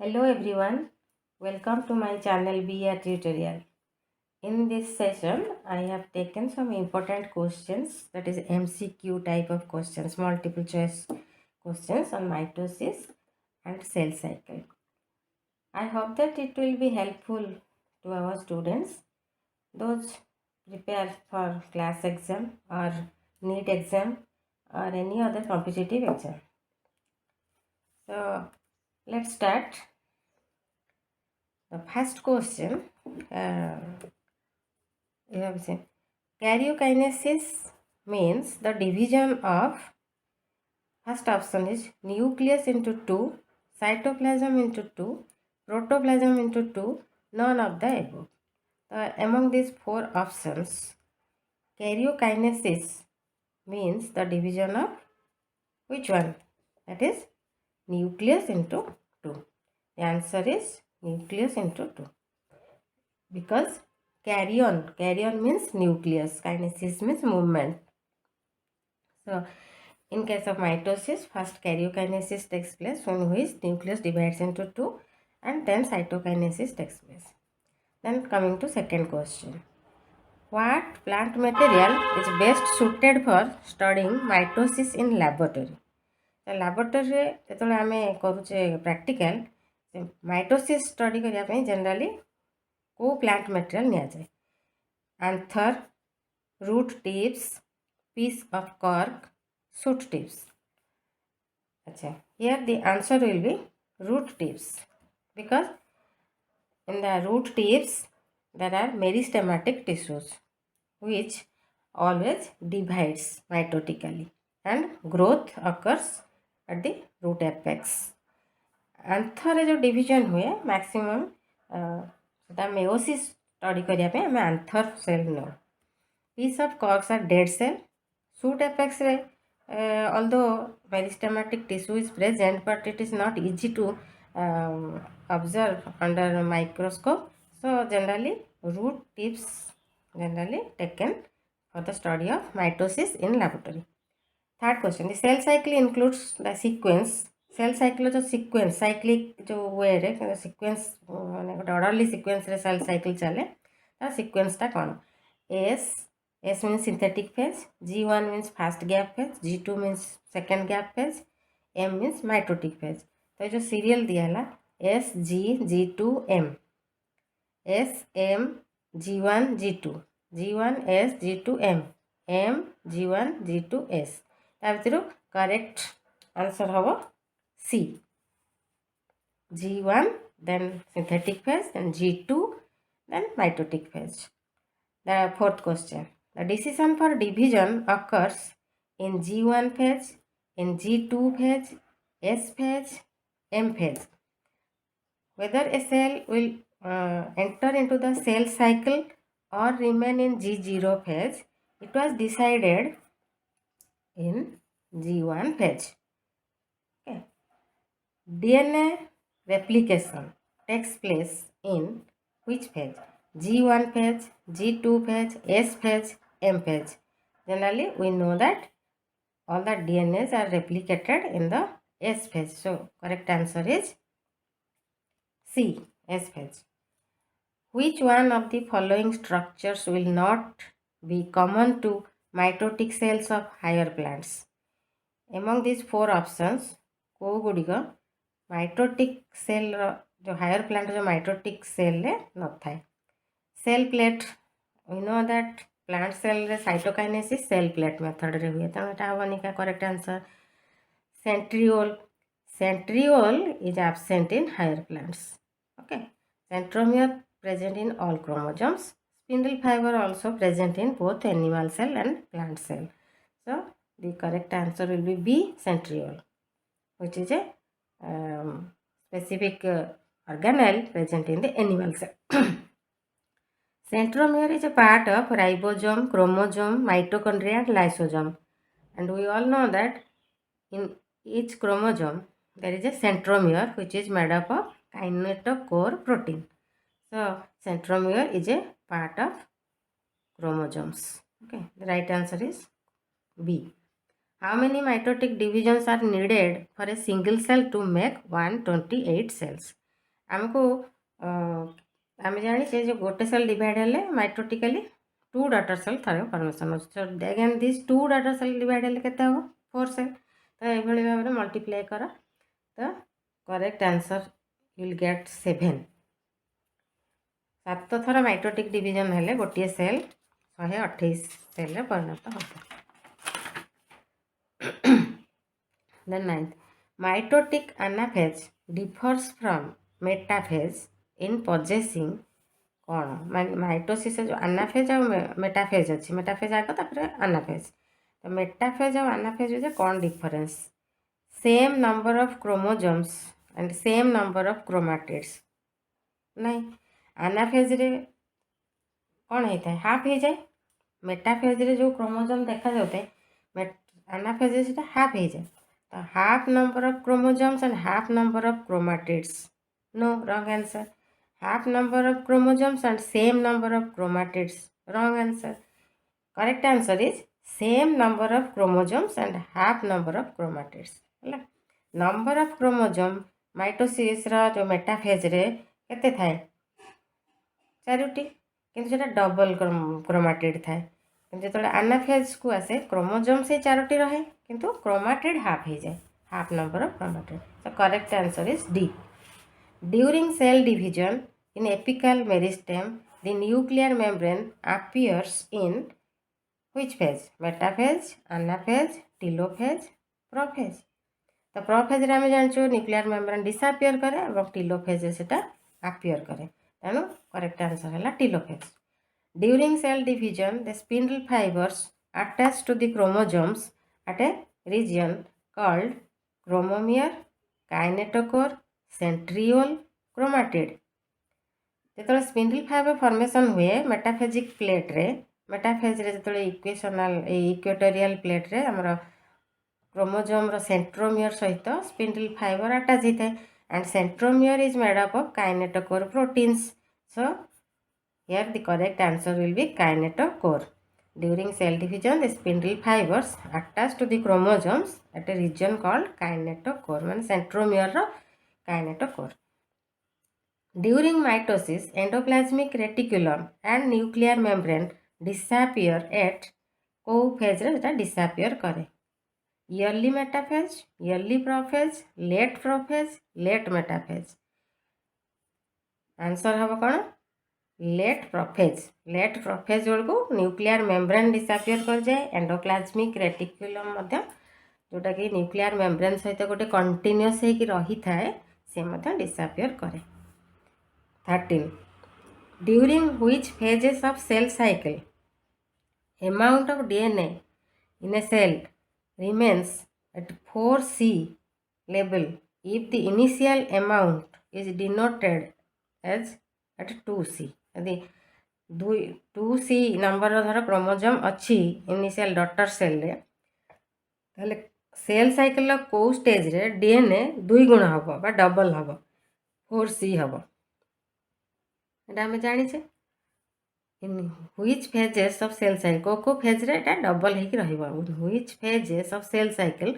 Hello everyone, welcome to my channel BR Tutorial. In this session, I have taken some important questions, that is MCQ type of questions, multiple choice questions on mitosis and cell cycle. I hope that it will be helpful to our students, those prepare for class exam or NEET exam or any other competitive exam. So let's start. The first question, you have seen karyokinesis means the division of, first option is nucleus into 2, cytoplasm into 2, protoplasm into 2, none of the above. Among these four options, karyokinesis means the division of which one? That is nucleus into 2. The answer is nucleus into 2. Because carrion means nucleus, kinesis means movement. So in case of mitosis, first karyokinesis takes place when which nucleus divides into 2 and then cytokinesis takes place. Then coming to second question, what plant material is best suited for studying mitosis in laboratory? The laboratory ଯେତେବେଳେ ଆମେ କରୁଛେ practical, mitosis study କରିବା ପାଇଁ generally को plant material ନିଆଯାଏ? Anther, root tips, piece of cork, shoot tips. Achha, here the answer will be root tips, because in the root tips there are meristematic tissues which always divides mitotically and growth occurs at the root apex. Anther जो division हुए maximum सेटा meiosis study करिया पे हमें anther cell नो. Piece of corks are dead cell. Shoot apex रे although meristematic tissue is present, but it is not easy to observe under a microscope. So generally root tips generally taken for the study of mitosis in laboratory. Third question, the cell cycle includes the sequence. Cell cycle जो sequence cyclic जो way रे sequence माने गोटे orderly sequence रे cell cycle चले, तार sequence टा कौन? S means synthetic phase, G1 means first gap phase, G2 means second gap phase, M means mitotic phase. तो जो serial दिया ला S G G2 M, S M G1 G2, G1 S G2 M, M G1 G2 S. ता भितर correct answer हम C. G1 then synthetic phase, then G2 then mitotic phase. The fourth question, the decision for division occurs in G1 phase, in G2 phase, S phase, M phase. Whether a cell will enter into the cell cycle or remain in G0 phase, it was decided in G1 phase. Okay. DNA replication takes place in which phase? G1 phase, G2 phase, S phase, M phase. Generally, we know that all the DNAs are replicated in the S phase. So, correct answer is C, S phase. Which one of the following structures will not be common to mitotic cells of higher plants? Among these four options, को गुड़िक mitotic cell जो higher plant जो mitotic cell रे न थाए. Cell plate, we know that plant cell रे cytokinesis cell plate method रे हुए, तो एटा हबनी का correct answer. Centriole is absent in higher plants. Okay. Centromere present in all chromosomes. Spindle fiber also present in both animal cell and plant cell. So the correct answer will be B, centriole, which is a specific organelle present in the animal cell. Centromere is a part of ribosome, chromosome, mitochondria and lysosome. And we all know that in each chromosome there is a centromere which is made up of kinetochore protein. So centromere is a part of chromosomes. Okay, the right answer is B. How many mitotic divisions are needed for a single cell to make 128 cells? आमको आम जाने जो गोटे cell divide हेले mitotically 2 daughter cell थार formation होछि again this 2 daughter cell divide हेले केते हो 4 सेल तो ये भाव में मल्टीप्लाई कर तो correct answer you will get 7 7 थर माइटोटिक डिवीजन हेले गोटे सेल 128 सेल परिणत हो then 9th mitotic anaphase differs from metaphase in possessing कौन माइटोसिस जो एनाफेज और मेटाफेज अच्छी मेटाफेज आग तापर एनाफेज तो मेटाफेज और एनाफेज जो कौन difference same number of chromosomes and same number of chromatids नहीं एनाफेज रे कौन होता है हाफ हो जाए मेटाफेज रे जो क्रोमोजोम देखा जाते एनाफेज से हाफ हो जाए तो half number of chromosomes and half number of chromatids no wrong answer half number of chromosomes and same number of chromatids wrong answer correct answer is same number of chromosomes and half number of chromatids है number of chromosome mitosis रो जो metaphase रे केते थाए 4टी किंतु सेटा double chromatid थाए किंतु जो एनाफेज को आसे क्रोमोजोम से 4टी रहे किंतु क्रोमाटिड हाफ हो जाए half number of chromatid so correct answer is D during cell division in apical meristem the nuclear membrane appears in which phase metaphase anaphase telophase prophase तो प्रोफेज रे आम जानचु न्यूक्लियर मेम्ब्रेन डिसअपियर करे और telophase से appear करे तेणु correct answer है telophase during cell division the spindle fibres attach to the chromosomes at a region called chromomere, kinetochore, centriole, chromatid जो स्पिंडल फाइबर फॉर्मेशन हुए मेटाफेजिक प्लेट रे metaphase रे जो इक्वेशनल इक्वेटोरियल प्लेट रे हमर क्रोमोजोम रो centromere सहित स्पिंडल फाइबर अटैच होता है and centromere is made up of kinetochore proteins so here the correct answer will be kinetochore During cell division, the spindle fibers attach to the chromosomes at a region called kinetochore, means centromere kinetochore. During mitosis, endoplasmic reticulum and nuclear membrane disappear at को phase रे disappear करे yearly metaphase, yearly prophase, late prophase, late metaphase. Answer हम कौन late prophase बेलू nuclear membrane disappear कर जाए endoplasmic reticulum जोटा कि न्यूक्लियर मेम्ब्रेन सहित गोटे कंटिन्यूअस रही थाए से डिसअपियर करे 13 during which phases of cell cycle amount of DNA in a cell remains at 4C level if the initial amount is denoted as at 2C यदि 2C number धर chromosome अच्छी initial daughter cell रे ताले cell cycle को stage रे DNA 2 गुण हम बा डबल हम 4C हम एटा हम जानी छे in which phases of cell cycle को फेज रे एटा डबल हे कि रहइबो which phases of cell cycle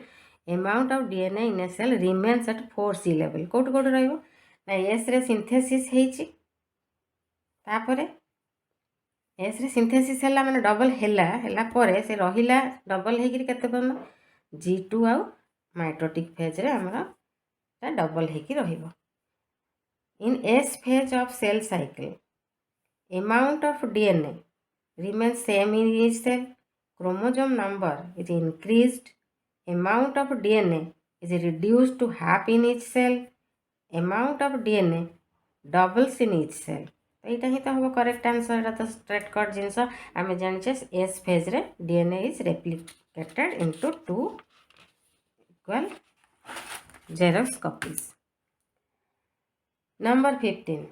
amount of DNA in a cell remains at 4C level कोट कोट रहइबो ना एस रे सिंथेसिस हेछि तापरे एस रे सिंथेसिस हैला माने डबल हैला परे से रहिला डबल हे कि केते पन G2 आउ माइटोटिक फेज रे हमरा डबल हे कि रहिबो in S phase of cell cycle amount of DNA remains same in each cell chromosome number is increased amount of DNA is reduced to half in each cell amount of DNA doubles in each cell यहाँ ही तो हम correct answer एटा तो straight cut जिनस आम जाने S phase रे DNA is replicated into 2 equal xerox copies number 15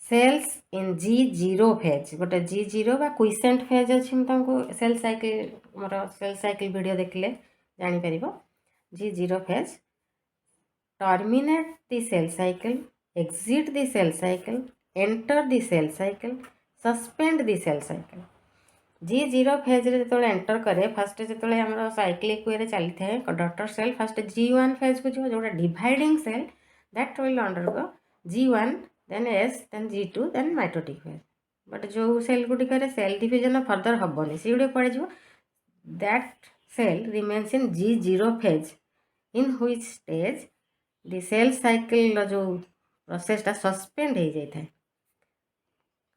cells in G0 phase गोटे G0 बा क्विसेंट फेज अच्छी तुमको सेल साइकिल मोर सेल साइकिल वीडियो देखले जानी परिबो G0 phase terminate the cell cycle exit the cell cycle enter the cell cycle suspend the cell cycle G0 phase रे जो एंटर करे फर्स्ट जो आम साइक्लिक वे चली था daughter cell first G1 phase को जो dividing cell that will undergo G1 then S then G2 then mitotic phase. But जो सेल गुड़िक सेल डिविजन फर्दर हेनी से गुड़े कड़े जीव that cell remains in G0 phase in which stage the cell cycle जो प्रोसेसटा सस्पेंड हो जाए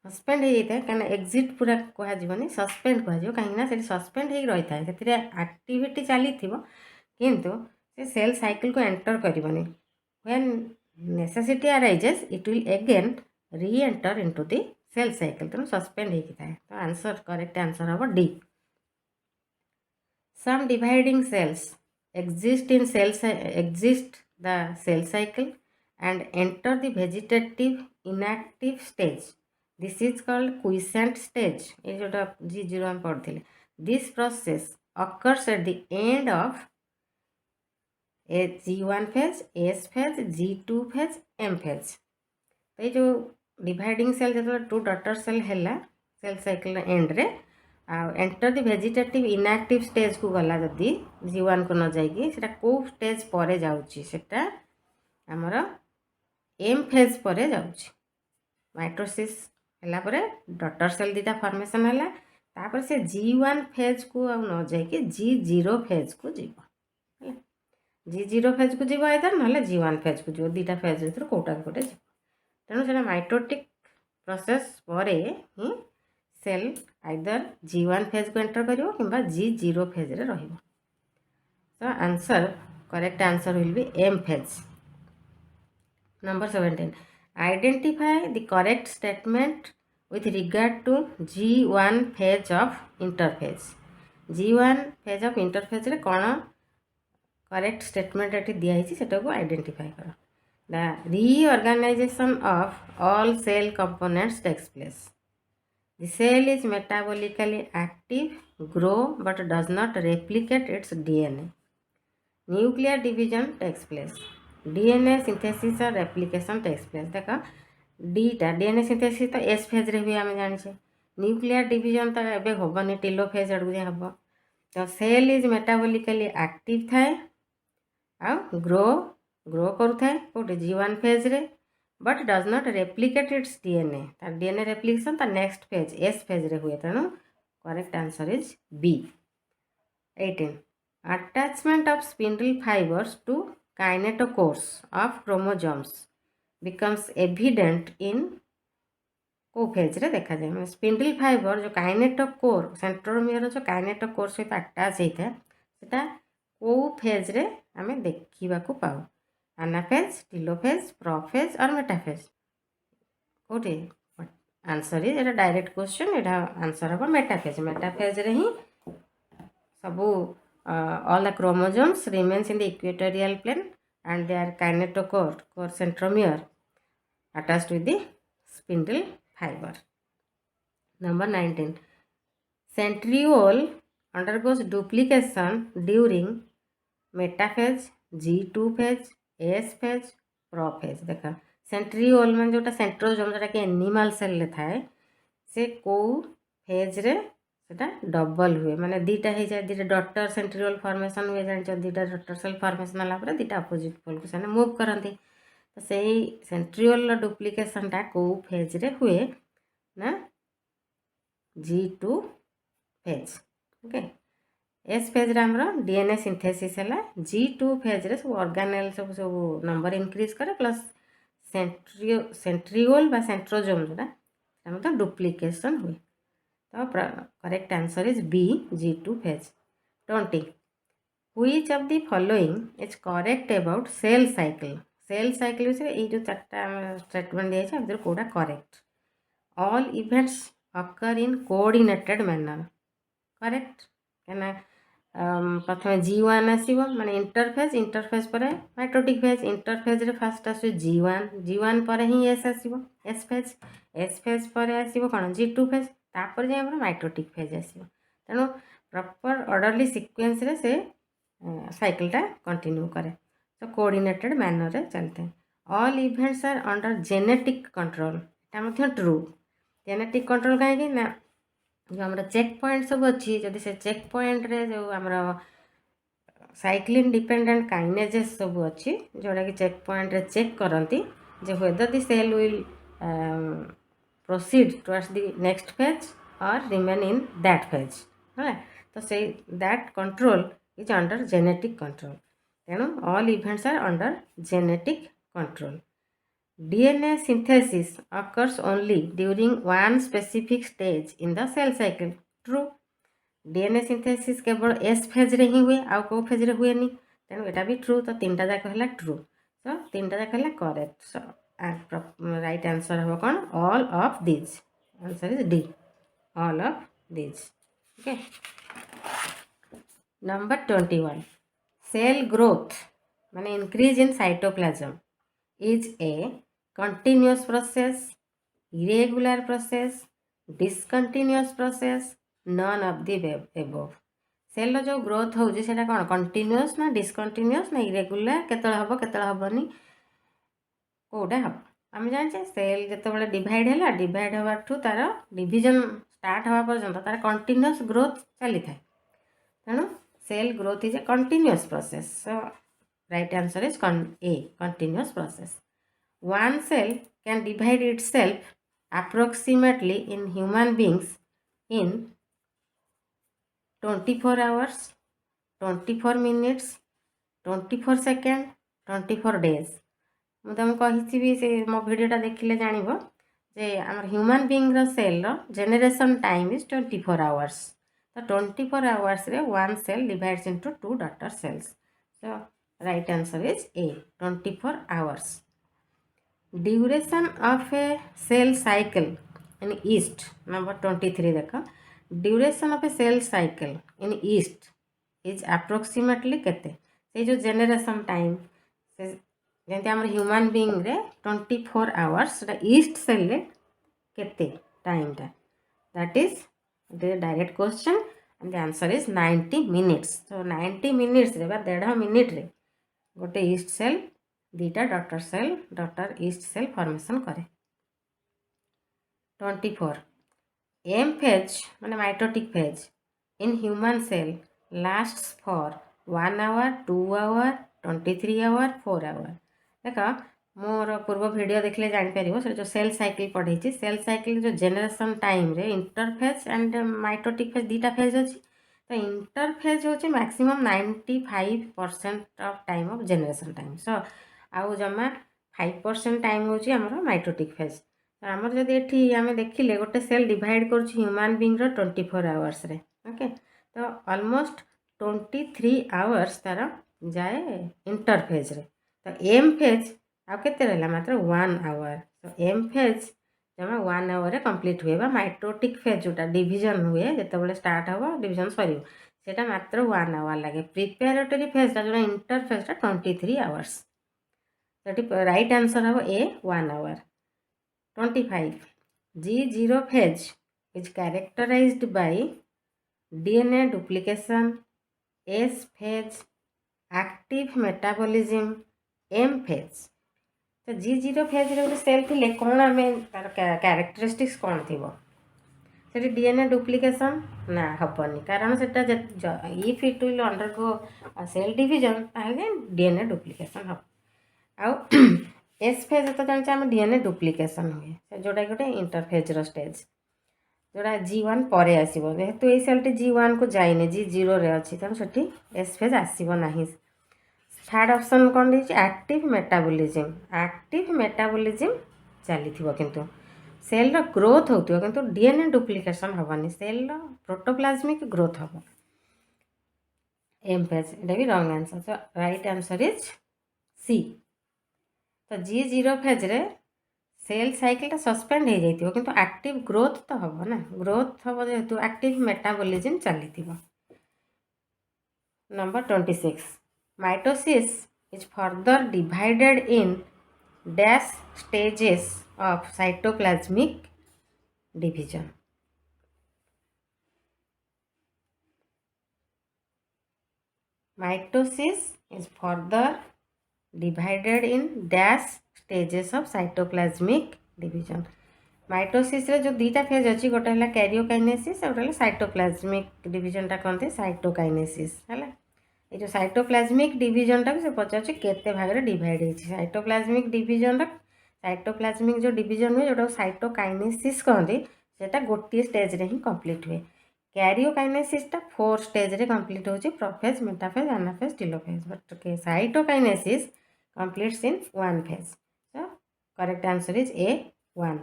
सस्पेंड हो जाए कहीं एक्जिट पूरा कहनी सस्पेंड कह कहीं सस्पेंड हो रही है से एक्टिविटी चली किंतु से सेल साइकिल को एंटर करनी when necessity arises it will again reenter into the cell cycle तेणु सस्पेंड होता है तो आंसर करेक्ट आंसर हम D some dividing cells exist the cell cycle and enter the vegetative inactive stage. This is called quiescent stage. ये जोटा G0 हम पढ़ते हैं. This process occurs at the end of a G1 phase, S phase, G2 phase, M phase. तो ये जो dividing cell जो to daughter cell है सेल साइकिल एंड रे enter the vegetative inactive stage को गला जदि G1 को न जाइए सेटा को स्टेज पर जाउची सेटा हमर एम फेज पर जाउची माइटोसिस हला पर डॉटर सेल दीटा फॉर्मेशन हला तापर से G1 फेज को आ न जाइए G0 फेज को जीव G0 फेज को जीव आइदर नले G1 फेज को जीव दीटा फेज भीतर कोटा कोटे जीव तेणु सेटा माइटोटिक प्रोसेस पर ही सेल आइदर G1 फेज को एंटर करिवो किंबा G0 फेज रे रहिवो तो answer correct answer will B M phase number 17 identify the correct statement with regard to G1 phase of interphase G1 phase of interphase रे कोन correct statement eighty दिया हिची सेटा को identify करो the reorganisation of all cell components takes place The cell is metabolically active, grow but does not replicate its DNA. Nuclear division takes place. DNA synthesis और replication takes place. देखा डीटा DNA synthesis तो S phase रे भी आम जाने nuclear division तो एबे होबनी Dhillon phase आड़ू जे हम तो सेल इज मेटाबोलिकली एक्टिव थाए आ ग्रो करूଥାଏ कोटे G1 फेज रे but does not replicate its DNA. तार DNA replication ता next phase S phase रे हुए तेणु correct answer is B. 18 attachment of spindle fibers to kinetochores of chromosomes becomes evident in को phase रे देखा जाए स्पिंडल फाइबर जो काइनेटोकोर सेंट्रोमियर जो काइनेटोकोर सहित अटैच होता है सेटा को फेज रे आमे देखिबा को पाऊ एनाफेज टिलोफेज प्रोफेज और मेटाफेज कोटे आंसर इज एटा डायरेक्ट क्वेश्चन एटा आंसर हम मेटाफेज रे ही सब all the chromosomes remains in the equatorial plane and they are kinetochore core centromere attached with the spindle fibre number 19 centriole undergoes duplication during metaphase G2 phase S phase prophase देखा centriole में जोटा centrosome जोटा कि animal cell थाए से को phase रे सेटा डबल हुए माने दीटा हो जाए दीटा डॉटर सेंट्रिओल फॉर्मेशन हुए जान दीटा डॉटर सेल फॉर्मेशन होला पर दीटा अपोजिट पोल को से मूव करती तो सही सेंट्रिओल डुप्लिकेशन टा को फेज रे हुए ना G2 phase okay S phase रे हमरो डीएनए सिंथेसिस है G2 फेज रे सब ऑर्गेनेल सब सब नंबर इंक्रीज करे प्लस सेंट्रिओल बा सेंट्रोजोम जोटा मतलब डुप्लिकेशन हुए तो correct answer is B G2 phase 20 which of the following is correct about cell cycle विषय ये जो चार्टा स्टेटमेंट दिया है भर कौटा correct all events occur in coordinated manner correct क्या प्रथम G1 आसो माने इंटरफेज पर माइटोटिक फेज इंटरफेज रे फास्ट आस G1 पर ही एस आसो एस फेज पर आसो कौन G2 फेज तापर जाए माइटोटिक फेज आसो तेणु प्रॉपर ऑर्डरली सीक्वेंस रे से साइकिलटा कंटिन्यू करे तो कोऑर्डिनेटेड मैनर रे चलते हैं all events are under genetic control एटा ट्रू जेनेटिक कंट्रोल कहीं ना जो आम चेक पॉइंट सब अच्छी जदि से चेक पॉइंट रे जो आम साइक्लिन डिपेंडेंट काइनेजेस सब अच्छी जोड़ा कि चेक पॉइंट रे चेक करती जे whether the cell will proceed towards the next phase or remain in that phase है तो से that control is under genetic control तेणु all events are under genetic control. DNA synthesis occurs only during one specific stage in the cell cycle. True. DNA synthesis केवल S phase रे ही हुए आउ को phase रे हुए नहीं तेणु एटा भी ट्रू तो तीनटा जाक है ट्रू सो तीनटा जाक है करेक्ट सो राइट आंसर हम कौन all of these answer is D all of these okay. Number 21 cell growth माने increase in cytoplasm is a continuous process irregular process discontinuous process none of the above. Cell जो growth होउची सेटा कोन continuous ना discontinuous ना irregular केतळ हबो केतळ हबोनी कोडा हबो आम जाने सेल जिते डिवाइड है डिवाइड हवा ठू तार डिविजन स्टार्ट हवा पर्यंत तार कंटिन्यूअस ग्रोथ चली थाए तेणु cell growth is a continuous process so right answer is a continuous process. One cell can divide itself approximately in human beings in 24 hours, 24 minutes, 24 seconds, 24 days. ମୁଁ ତମକୁ କହିଥିବି ସେ ମୋ ଭିଡ଼ିଓଟା ଦେଖିଲେ ଜାଣିବ ଯେ ଆମର ହ୍ୟୁମାନ୍ ବିଙ୍ଗର ସେଲ୍ର ଜେନେରେସନ୍ ଟାଇମ୍ ଇଜ୍ 24 hours. ତ 24 hoursରେ one cell divides into two daughter cells. So right answer is A 24 hours. Duration of a cell cycle in yeast number 23 देखो duration of a cell cycle in yeast is approximately केते से जो generation time से जैसे हमर human being रे 24 hours रे yeast cell रे केते टाइम टा that is the direct question and the answer is 90 minutes. So 90 minutes रे बा 1.5 मिनिट रे गोटे yeast cell दीटा डॉटर ईस्ट सेल फॉर्मेशन करे. 24 एम फेज माने mitotic phase in human cell lasts for 1 hour 2 hour 23 hour 4 hour. देख मोर पूर्व video देखले जापर से जो सेल साइकिल पढ़े सेल साइकिल जो जेनरेशन टाइम रे इंटरफेज एंड माइटोटिक फेज दीटा फेज अच्छी तो इंटरफेज हूँ maximum 95% of time of generation time so आउ जमा 5% टाइम हूँ आमर माइटोटिक फेज. तो आमर जब ये आम देखिले गोटे सेल डिवाइड कर ह्यूमन बीइंग 24 hours रे ओके तो ऑलमोस्ट 23 hours तार जाए इंटरफेज रे. तो एम फेज आउ केते रहला मात्र 1 hour. तो एम फेज जमा 1 hour रे कंप्लीट हुए बा माइटोटिक फेज जोटा डिवीजन हुए जिते स्टार्ट हम डिवीजन सर सेटा मात्र 1 hour लगे. प्रिपेरेटरी फेजटा जो इंटरफेजटा 23 hours. राइट आंसर हम ए 1 hour. 25 G0 phase is characterized by DNA duplication, S phase, active metabolism, M phase. तो G0 phase रे गोटे सेल थिले कोन आमे तार कैरेक्टरिस्टिक्स कोन थिबो सेठी DNA डुप्लिकेशन ना हबनी कारण सेटा if it will undergo cell division ताले DNA डुप्लिकेशन हब आउ एस फेज तो जानते आम डीएनए डुप्लिकेशन हुए जोटा गोटे इंटरफेज स्टेज जोटा G1 पर आसो जेहेतु ये सेल्टी G1 को जाइने G0 रे अच्छी तेणु से एस फेज आसो ना. थर्ड ऑप्शन कौन एक्टिव मेटाबॉलिज्म चली किंतु सेल ग्रोथ होती किंतु डीएनए डुप्लिकेशन हेनी सेल प्रोटोप्लाज्मिक ग्रोथ हम. एम फेज ये भी wrong answer. So right answer is C. तो G0 फेज रे सेल साइकिल सस्पेंड हो जाइए किंतु एक्टिव ग्रोथ तो हम ना ग्रोथ हम जेहेतु एक्टिव मेटाबॉलिज्म चली. Number 26 mitosis is further divided in dash stages of cytoplasmic division. Mitosis is further divided in dash stages of cytoplasmic division. Mitosis रे जो दीटा फेज अच्छी गोटे है कैरियोकाइनेसिस और गोटे साइटोप्लाज्मिक डिवीजन टा कहते साइटोकाइनेसिस है. ये जो साइटोप्लाज्मिक डिवीजन टा से पचार केते भाग रे डिवाइड होती साइटोप्लाज्मिक डिवीजन साइटोप्लाज्मिक जो डिवीजन हुए जोटा साइटोकाइनेसिस कहते सेटा गोटे स्टेज रे ही कंप्लीट हुए कैरियोकाइनेसिसटा 4 स्टेज रे कंप्लीट होची prophase metaphase anaphase telophase but cytokinesis completes in one phase. So correct answer is A1.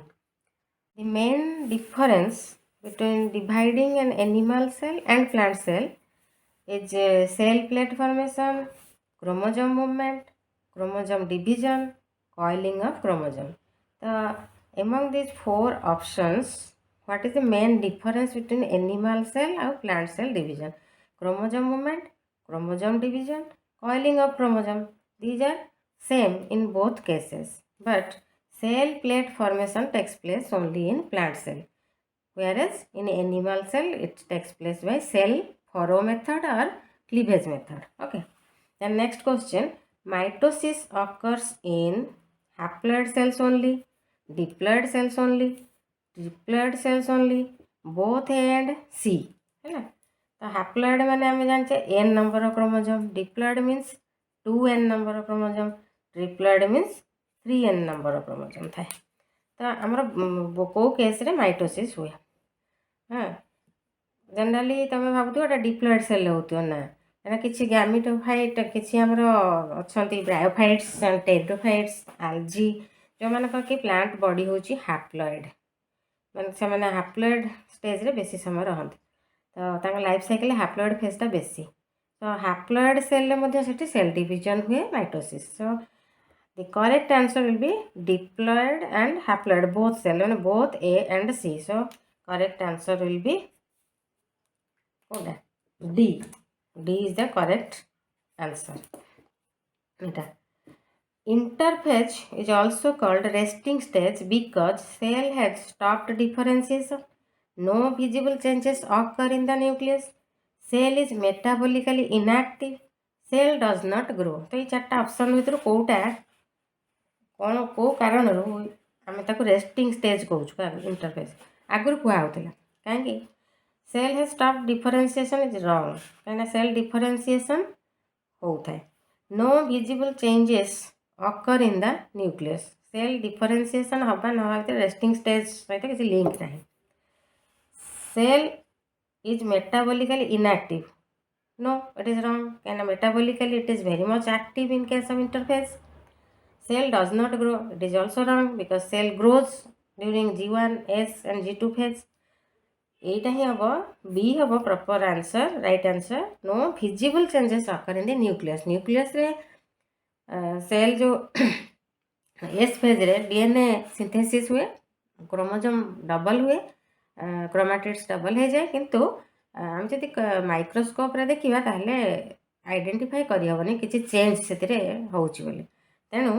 The main difference between dividing an animal cell and plant cell is cell plate formation, chromosome movement, chromosome division, coiling of chromosome. So among these 4 options, what is the main difference between animal cell and plant cell division? Chromosome movement, chromosome division, coiling of chromosome. These are same in both cases, but cell plate formation takes place only in plant cell, whereas in animal cell it takes place by cell furrow method or cleavage method. Okay. Then next question, mitosis occurs in haploid cells only, diploid cells only, triploid cells only, both A and C. है ना? तो haploid माने हमें जानते हैं n number of chromosome, diploid means 2n number of chromosome, triploid means 3n number of chromosome थाए तो आमर को केस रे माइटोसिस हुए हाँ जनरली तुम भावुथ गोटे डिप्लॉइड सेल होती ना एना किसी गैमिटोफाइट किसी आमर अच्छा ब्रायोफाइट्स टेरिडोफाइट्स आल्जी जो मानक कि प्लांट बॉडी हूँ हाप्लॉइड माने से हाप्लॉइड स्टेज रे बेसी समय रहते तो लाइफ साइकिल हाप्लॉइड फेजटा बेसी तो हाप्लॉइड सेल से सेल डिविजन हुए mitosis so the correct answer will be diploid and haploid both cell both A and C. So correct answer will be D. D is the correct answer. Interphase is also called resting stage because cell has stopped differentiation. No visible changes occur in the nucleus. Cell is metabolically inactive. Cell does not grow. तो ये चार्टा option भर कौटा कौन कौ कारण आम resting stage कहूँ interphase आगुरी कहला कहीं cell has stop differentiation is wrong कहीं सेल डिफरेंशिएशन होता है no visible changes occur in the nucleus cell differentiation हवा ना रेस्टिंग स्टेज सहित किसी लिंक ना cell is metabolically inactive no it is wrong कहीं metabolically it is very much active in case of interphase cell does not grow it is also wrong because cell grows during G1 S and G2 phase एटा ही हम B हम proper answer right answer no visible changes occur in the nucleus nucleus रे cell जो S phase रे DNA synthesis हुए chromosome double हुए chromatids double हो जाए किंतु आम जदि माइक्रोस्कोप रे देखिबा ताहले आइडेंटिफाई करि हबनी किछि चेंज सेतिरे होउछि बोली तेणु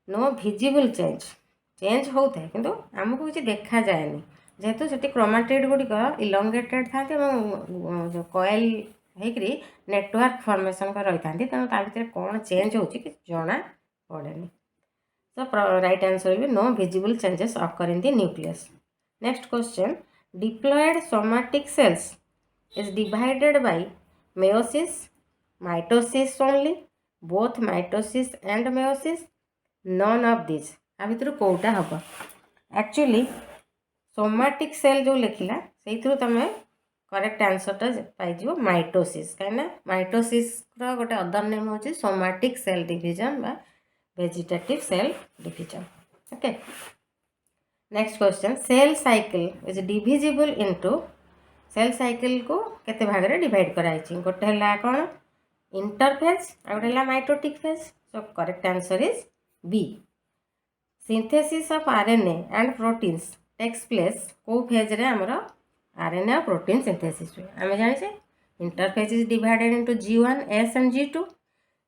नो विजिबल चेंज होता है किंतु आमको किसी देखा जाएनि जेहेतु से क्रोमाटिड गुड़िक इलंगेटेड था जो कॉइल होकरी नेटवर्क फॉर्मेशन रही था तेणु ता भर कौन चेंज हो जना पड़ेनि तो राइट आंसर भी no visible changes occur in the nucleus next question diploid somatic cells is divided by meiosis mitosis only both mitosis and meiosis none of this आ भर कौटा हम एक्चुअली सोमैटिक सेल जो लिखला से तुम करेक्ट आंसरटा पाइज माइटोसिस कहीं माइटोसिस गोटे अदर नेम हूँ सोमैटिक सेल डिवीजन बा vegetative cell division okay next question cell cycle is divisible into cell cycle को केते भाग रे डिवाइड कराई गोटे है कौन इंटरफेज आ गया mitotic phase so correct answer is B synthesis of RNA and proteins takes place को फेज रे हमर आरएनए और प्रोटीन सिंथेसिस हुए आम जाने interphase is divided into G1 S and G2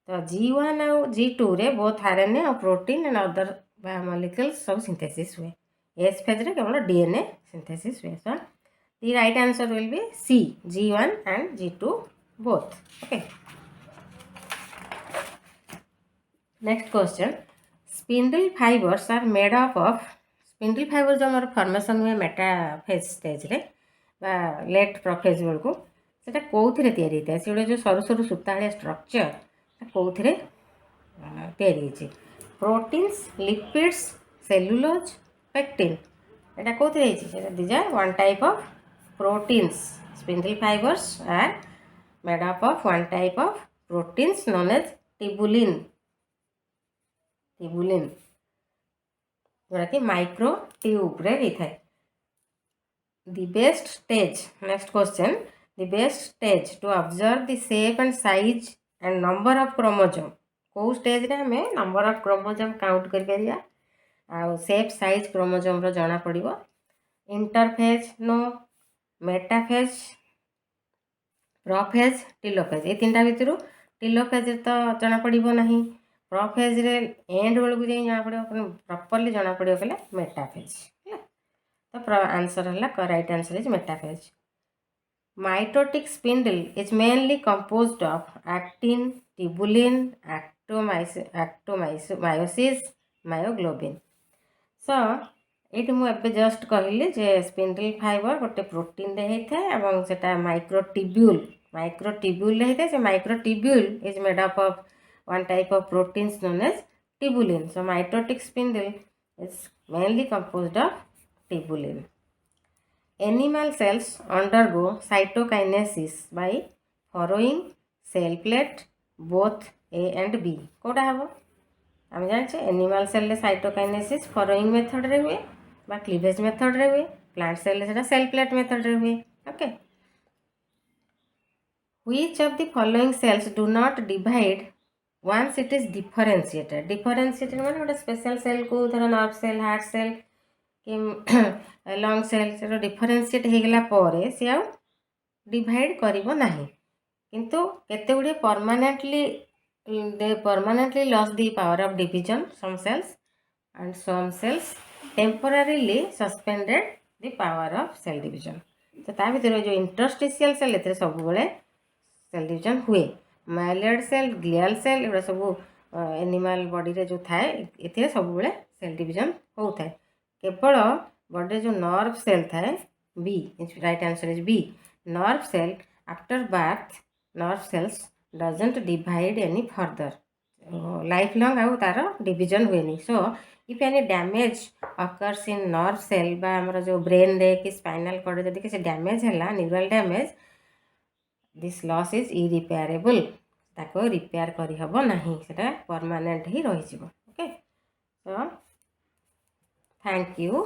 तो G1 और G2 रे बोथ आरएनए और प्रोटीन एंड अदर बायोमोलिक्यूल्स सब सिंथेसिस हुए एस फेज रे केवल डीएनए सिंथेसिस हुए so the right answer will be C G1 and G2 both okay next question spindle fibres are made up of spindle fibre जो हमारे formation हुए metaphase stage रे late prophase बेल को सेटा कौथिरे तैयारी होता है से जो सरू सरू सूता स्ट्रक्चर कौथिरे तैयारी होती प्रोटीन्स लिपिड्स cellulose, pectin. এটা কোথায় রয়েছে সেটা these are one type of proteins. Spindle fibers are made up of one type of proteins known as tubulin. Tubulin जोटाकि माइक्रो ट्यूब रे होता है. The best stage, next question, the best stage to observe the shape and size and number of chromosome. को stage रे हमें number of chromosome count कर परिया आ शेप साइज क्रोमोसोम रो जाना पड़िबो. Interphase no, metaphase, prophase, telophase ए तीनटा भितरु टेलोफेज तो जाना पड़िबो नहीं. प्रोफेज रे एंड बेलू जाई जाना पड़िबो प्रॉपर्ली जाना पड़िबो कहले मेटाफेज. तो आंसर है right answer is metaphase. Mitotic spindle is mainly composed of actin, tubulin, actomyosis, myoglobin. So ये मुझे जस्ट कहली जे स्पिंडल फाइबर गोटे प्रोटीन रे होता है और सेटा माइक्रोट्यूब्यूल रे होता है. से microtubule is made up of one type of proteins known as tubulin. So mitotic spindle is mainly composed of tubulin. Animal cells undergo cytokinesis by furrowing cell plate both A and B. कोटा हम आम जाने animal cell cytokinesis furrowing method रे हुए बा cleavage method रे हुए. Plant cell से सेल प्लेट मेथड रे हुए. Okay. Which of the following cells do not divide once it is differentiated. Differentiated माने गोटे स्पेशल सेल को धर नर्व सेल, हार्ट सेल कि लंग सेल से डिफरेंशिएट होगला पर सी आउ डिवाइड करिवो नाही. किंतु केते गुडे permanently loss the power of division. Some cells and some cells temporarily suspended the power of cell division. तो ता भीतर जो इंटरस्टिशियल सेल एते सब बेले सेल डिवीजन हुए. माइलियड सेल, ग्लियल सेल एबा सब एनिमल बॉडी रे जो थाए एते सब बेले सेल डिवीजन होता है. केवल बॉडी जो नर्व सेल थाए B, right answer is B. Nerve cell after birth nerve cells doesn't divide any further. Life long आउ तार डिवीजन हुए. So if any damage occurs in nerve cell बा हमर जो ब्रेन रे कि स्पाइनल कॉर्ड जदि कि डैमेज हैला, neural damage, this loss is irreparable. ताको रिपेयर करि हबो नाही, सेटा परमानेंट ही रहि जिवो. ओके. So thank you.